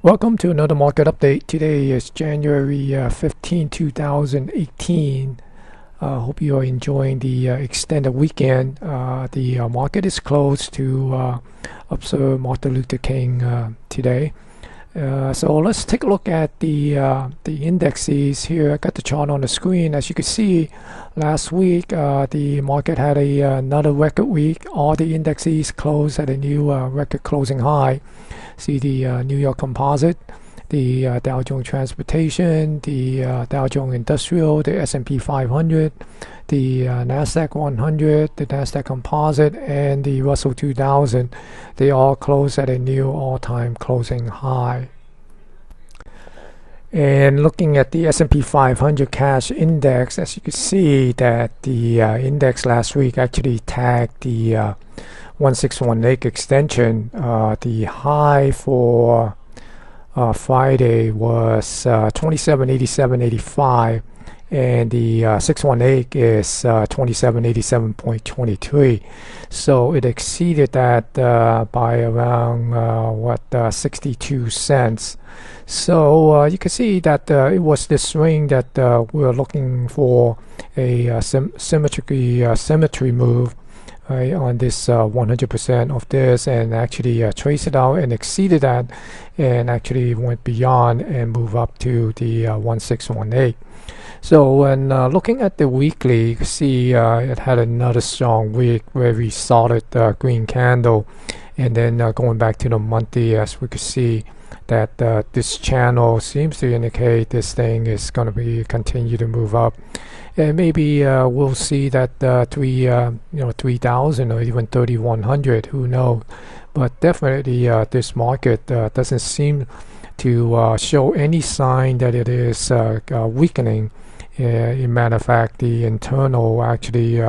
Welcome to another market update. Today is January 15, 2018. Hope you are enjoying the extended weekend. The market is closed to observe Martin Luther King today. So let's take a look at the indexes here. I got the chart on the screen. As you can see, last week the market had another record week. All the indexes closed at a new record closing high. See the New York Composite, the Dow Jones Transportation, the Dow Jones Industrial, the S&P 500, the Nasdaq 100, the Nasdaq Composite, and the Russell 2000. They all closed at a new all-time closing high. And looking at the S&P 500 cash index, as you can see that the index last week actually tagged the 1618 extension. The high for Friday was 2787.85, and the 618 is 2787.23. So it exceeded that by around 62 cents. So you can see that it was this swing that we're looking for a symmetry move. Right, on this 100% of this, and actually traced it out and exceeded that, and actually went beyond and moved up to the 1618. So when looking at the weekly, you can see it had another strong week, very solid green candle, and then going back to the monthly, as we could see that this channel seems to indicate this thing is going to be continue to move up. And maybe we'll see that 3,000 or even 3,100. Who knows? But definitely, this market doesn't seem to show any sign that it is weakening. In matter of fact, the internal actually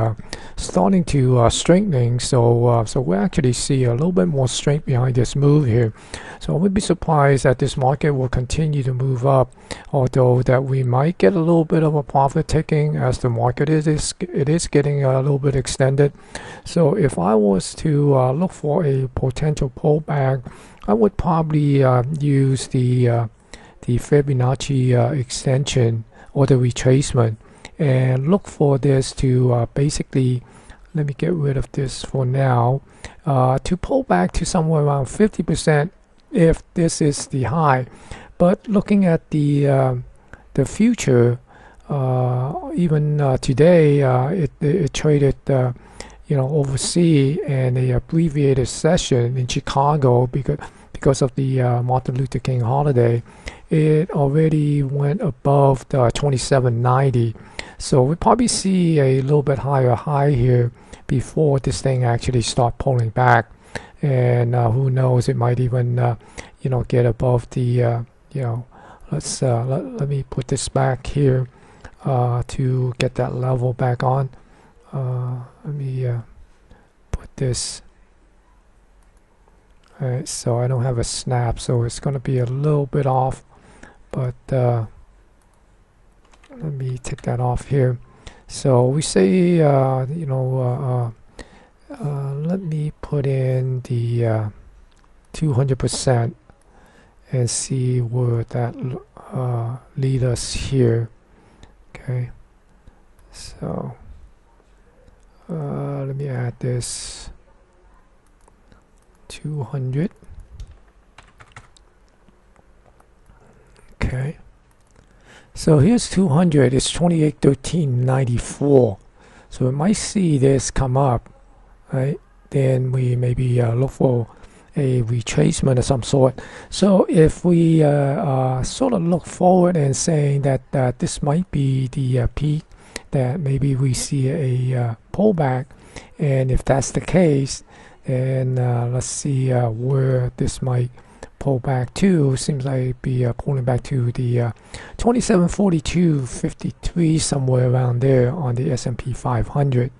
starting to strengthening. So we actually see a little bit more strength behind this move here. So I would be surprised that this market will continue to move up, although that we might get a little bit of a profit taking as the market it is getting a little bit extended. So if I was to look for a potential pullback, I would probably use the Fibonacci extension or the retracement, and look for this to basically, let me get rid of this for now, to pull back to somewhere around 50% if this is the high. But looking at the future, even today it traded overseas, and a abbreviated session in Chicago because of the Martin Luther King holiday. It already went above the 2790, so we probably see a little bit higher high here before this thing actually start pulling back. And who knows, it might even get above the let's let me put this back here to get that level back on. Let me put this. Alright, so I don't have a snap, so it's going to be a little bit off, but let me take that off here. So we say let me put in the 200% and see where that lead us here. Okay, so let me add this 200. Okay, so here's 200. It's 2813.94. So we might see this come up, right? Then we maybe look for a retracement of some sort. So if we sort of look forward and saying that this might be the peak, that maybe we see a pullback, and if that's the case, and let's see where this might pull back to. Seems like be pulling back to the 2742.53, somewhere around there on the S&P 500.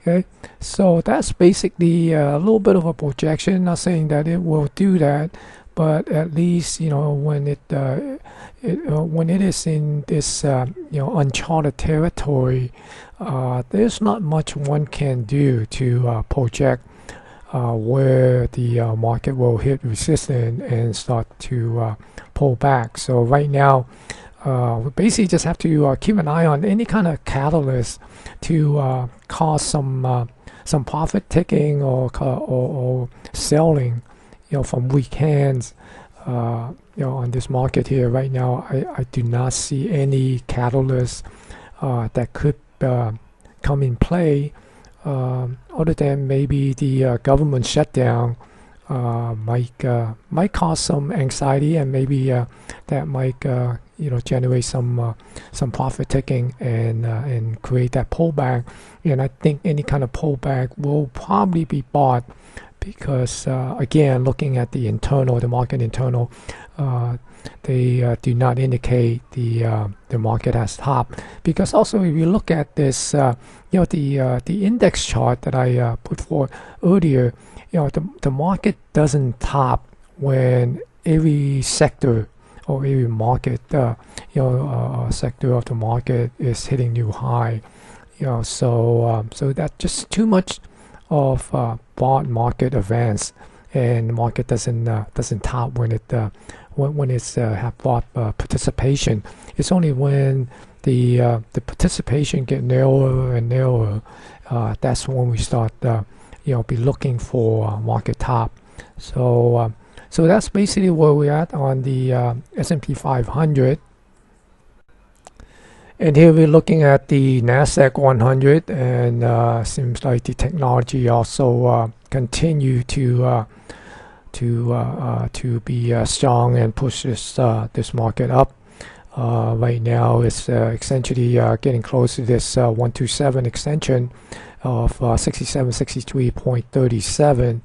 Okay, so that's basically a little bit of a projection. Not saying that it will do that, but at least when it is in this uncharted territory, there's not much one can do to project where the market will hit resistance and start to pull back. So right now, we basically just have to keep an eye on any kind of catalyst to cause some profit taking or selling, from weak hands. On this market here right now, I do not see any catalyst that could come in play, other than maybe the government shutdown might cause some anxiety, and maybe that might generate some profit taking and create that pullback. And I think any kind of pullback will probably be bought, because again, looking at the market internal, they do not indicate the market has topped. Because also, if you look at this, the index chart that I put forward earlier, the market doesn't top when every sector or every market, sector of the market is hitting new high. So that's just too much of bond market advance, and the market doesn't top when it's have bought participation. It's only when the participation get narrower and narrower, that's when we start be looking for market top. So that's basically where we're at on the S&P 500. And here we're looking at the Nasdaq 100, and seems like the technology also continue to be strong and push this market up. Right now, it's essentially getting close to this 127 extension of 6763.37,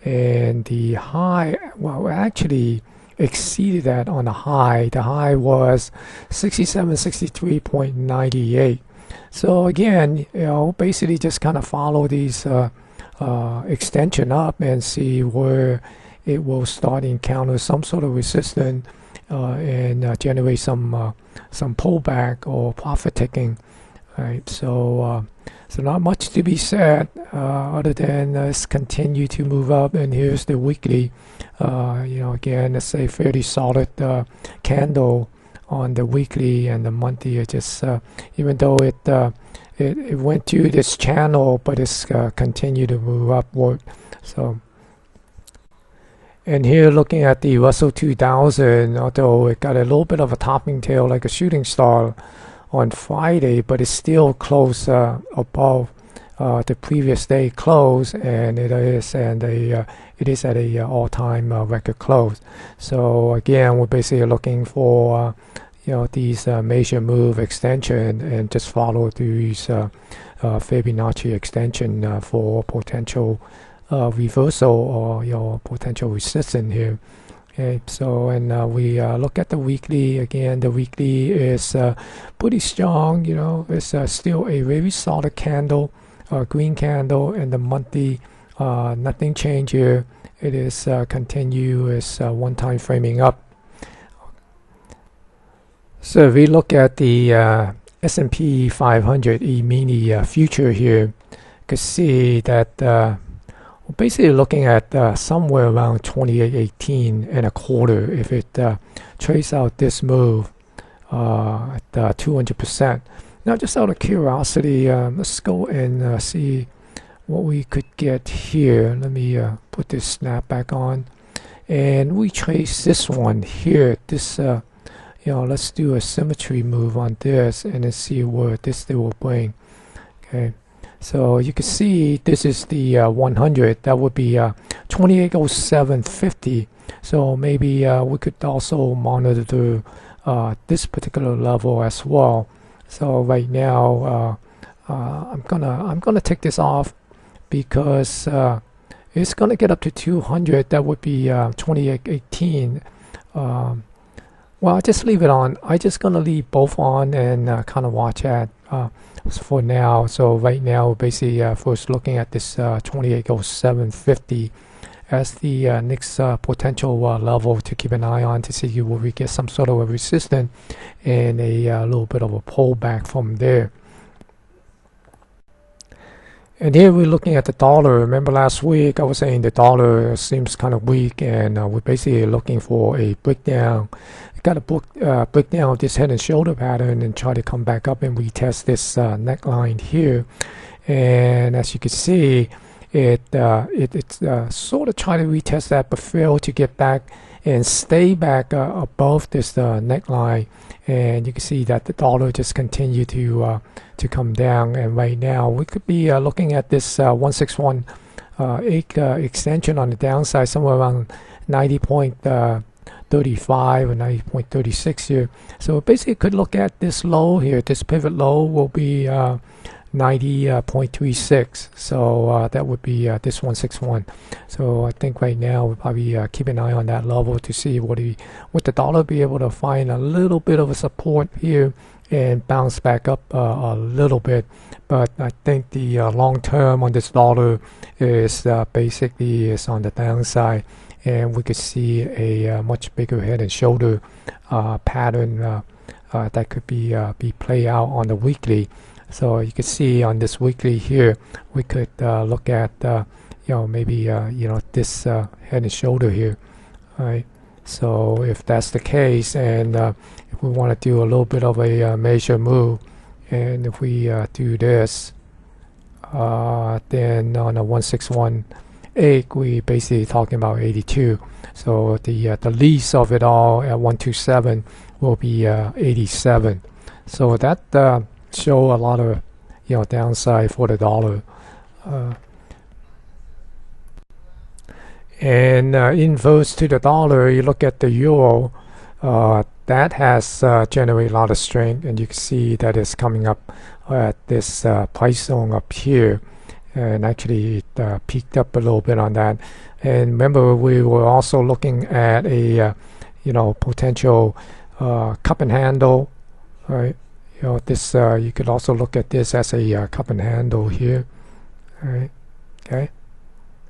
and the high, well, actually exceeded that on the high. The high was 6763.98. So again, basically just kind of follow these extension up and see where it will start encounter some sort of resistance and generate some pullback or profit taking. Right, so not much to be said other than let's continue to move up. And here's the weekly. Again, it's a fairly solid candle on the weekly, and the monthly. It just even though it went to this channel, but it's continued to move upward. So. And here, looking at the Russell 2000, although it got a little bit of a topping tail like a shooting star on Friday, but it's still close above the previous day close, and it is at a all-time record close. So again, we're basically looking for these major move extension, and just follow these Fibonacci extension for potential reversal or potential resistance here. Okay, so and we look at the weekly again. The weekly is pretty strong. It's still a very solid candle, green candle, and the monthly nothing changed here. It is continuous one-time framing up. So if we look at the S&P 500 E-mini future here, you can see that we're basically looking at somewhere around 28.18 if it traces out this move at 200%. Now, just out of curiosity, let's go and see what we could get here. Let me put this snap back on, and we trace this one here. This let's do a symmetry move on this, and then see where this will bring. Okay, so you can see this is the 100. That would be 2807.50. So maybe we could also monitor this particular level as well. So right now, I'm gonna take this off, because it's gonna get up to 200. That would be 2818. Well, I'll just leave it on. I'm just gonna leave both on and kind of watch that for now. So right now, basically, first looking at this 2807.50 as the next potential level to keep an eye on, to see will we get some sort of a resistance and a little bit of a pullback from there. And here we're looking at the dollar. Remember last week I was saying the dollar seems kind of weak, and we're basically looking for a breakdown. Got a breakdown of this head and shoulder pattern and try to come back up and retest this neckline here. And as you can see, it's sort of trying to retest that, but failed to get back and stay back above this neckline. And you can see that the dollar just continued to come down. And right now we could be looking at this 161.8 extension on the downside, somewhere around 90.35 or 90.36 here. So basically could look at this low here. This pivot low will be 90.36. So that would be this 161. So I think right now we'll probably keep an eye on that level to see would the dollar be able to find a little bit of a support here and bounce back up a little bit. But I think the long term on this dollar is basically is on the downside, and we could see a much bigger head and shoulder pattern that could be play out on the weekly. So you can see on this weekly here, we could look at maybe this head and shoulder here, right? So if that's the case, and if we want to do a little bit of a major move, and if we do this, then on a 161.8, we basically talking about 82. So the least of it all at 127 will be 87. So that show a lot of downside for the dollar. And inverse to the dollar, you look at the euro, that has generated a lot of strength, and you can see that it's coming up at this price zone up here, and actually it peaked up a little bit on that. And remember, we were also looking at a potential cup and handle, right? This you could also look at this as a cup and handle here, right? Okay,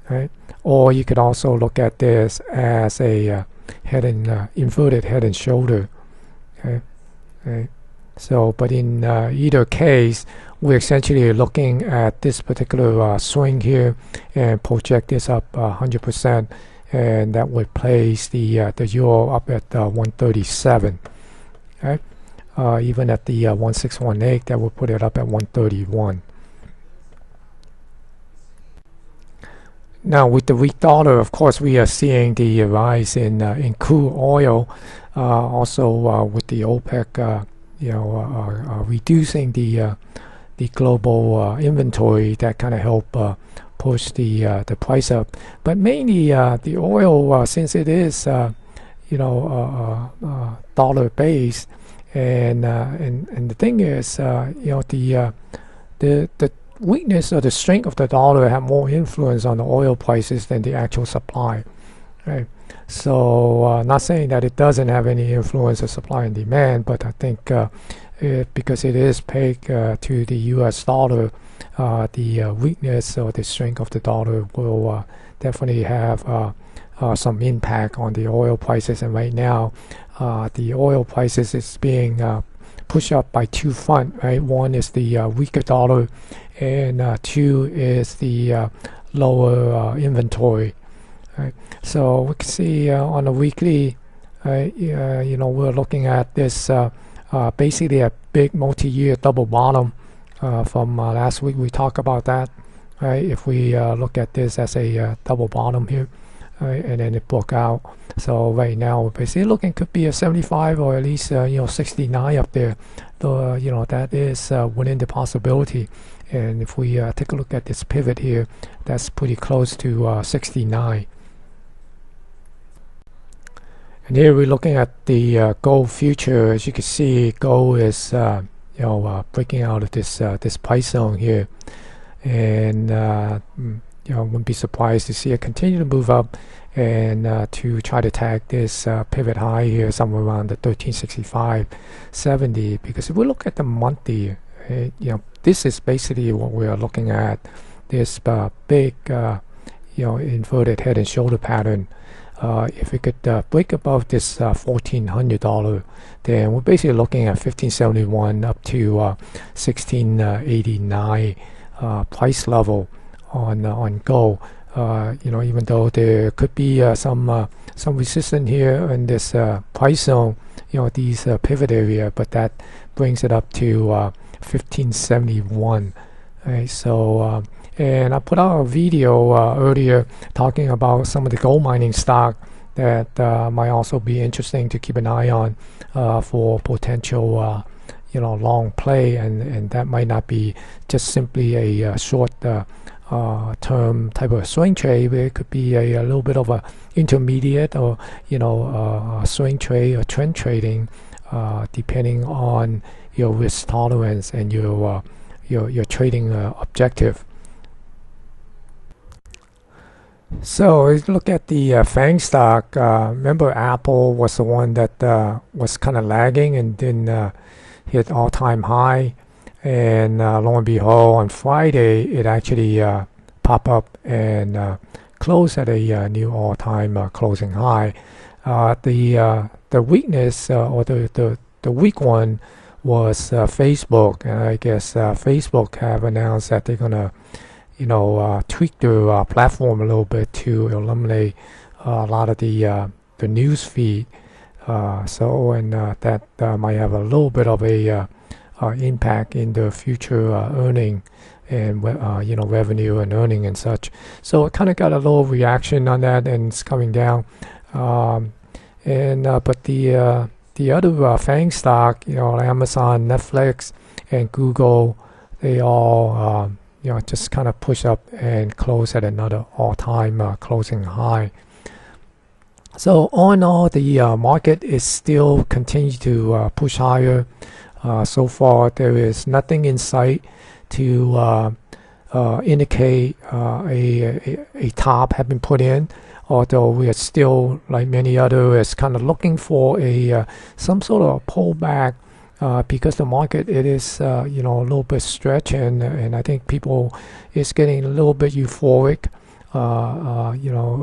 right? Or you could also look at this as a head and inverted head and shoulder. Okay, right? So, but in either case, we're essentially looking at this particular swing here and project this up 100%, and that would place the euro up at 137. Okay. Even at the 1618, that will put it up at 131. Now, with the weak dollar, of course, we are seeing the rise in crude oil. Also, with the OPEC, reducing the global inventory, that kind of help push the price up. But mainly the oil, since it is dollar based. And the thing is, the weakness or the strength of the dollar have more influence on the oil prices than the actual supply, right? So, not saying that it doesn't have any influence of supply and demand, but I think because it is pegged to the U.S. dollar, the weakness or the strength of the dollar will definitely have some impact on the oil prices. And right now, the oil prices is being pushed up by two fronts, right? One is the weaker dollar, and two is the lower inventory. Right? So we can see on a weekly, we're looking at this basically a big multi-year double bottom from last week. We talked about that, right? If we look at this as a double bottom here. And then it broke out. So right now, basically looking could be a 75 or at least 69 up there. Though that is within the possibility. And if we take a look at this pivot here, that's pretty close to 69. And here we're looking at the gold future. As you can see, gold is breaking out of this price zone here, and wouldn't be surprised to see it continue to move up and to try to tag this pivot high here somewhere around the 1365.70. Because if we look at the monthly, this is basically what we are looking at. This big inverted head and shoulder pattern. If we could break above this $1,400, then we're basically looking at 1571 up to 1689 price level on gold. Even though there could be some resistance here in this price zone, these pivot area, but that brings it up to 1571. Right, so and I put out a video earlier talking about some of the gold mining stock that might also be interesting to keep an eye on for potential long play, and that might not be just simply a short term type of swing trade, but it could be a little bit of a intermediate or a swing trade or trend trading, depending on your risk tolerance and your trading objective. So if you look at the FANG stock, remember Apple was the one that was kind of lagging and didn't hit all-time high, and lo and behold, on Friday it actually popped up and closed at a new all-time closing high. The weakness or the weak one was Facebook, and I guess Facebook have announced that they're gonna tweak their platform a little bit to eliminate a lot of the news feed. That might have a little bit of a impact in the future earning and revenue and earning and such. So it kind of got a little reaction on that, and it's coming down. But the other FANG stock, Amazon, Netflix, and Google, they all just kind of push up and close at another all-time closing high. So all in all, the market is still continue to push higher. So far, there is nothing in sight to indicate a top have been put in. Although we are still, like many others, kind of looking for some sort of pullback. Because the market, it is a little bit stretched, and I think people is getting a little bit euphoric.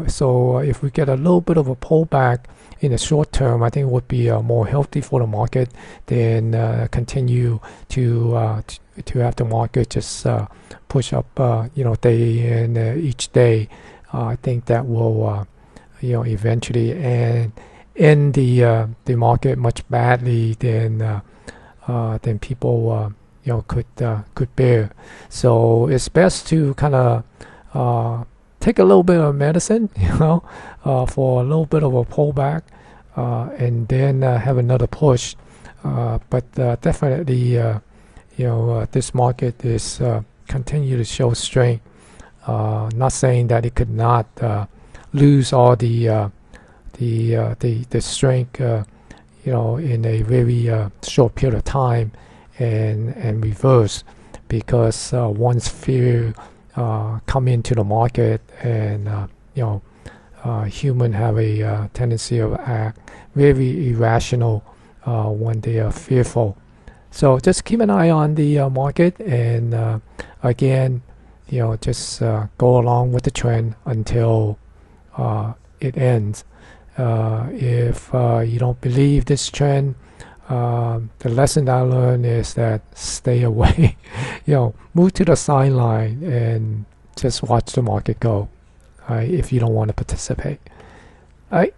So if we get a little bit of a pullback in the short term, I think it would be more healthy for the market than continue to have the market just push up day in each day. I think that will eventually end the market much badly than people could bear. So it's best to kind of take a little bit of medicine, for a little bit of a pullback, and then have another push. But definitely, this market is continue to show strength. Not saying that it could not lose all the strength, in a very short period of time, and reverse, because once fear come into the market, and human have a tendency of act very irrational when they are fearful. So just keep an eye on the market, and again, just go along with the trend until it ends. If you don't believe this trend, the lesson I learned is that stay away. Move to the sideline and just watch the market go. If you don't want to participate. Alright,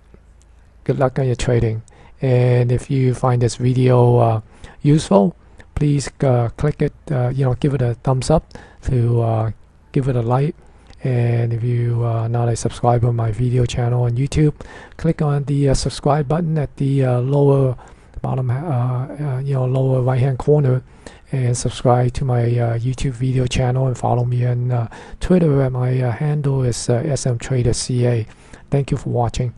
good luck on your trading. And if you find this video useful, please click it. Give it a thumbs up, to give it a like. And if you are not a subscriber on my video channel on YouTube, click on the subscribe button at the lower bottom, lower right hand corner, and subscribe to my YouTube video channel, and follow me on Twitter. My handle is smtraderCA. Thank you for watching.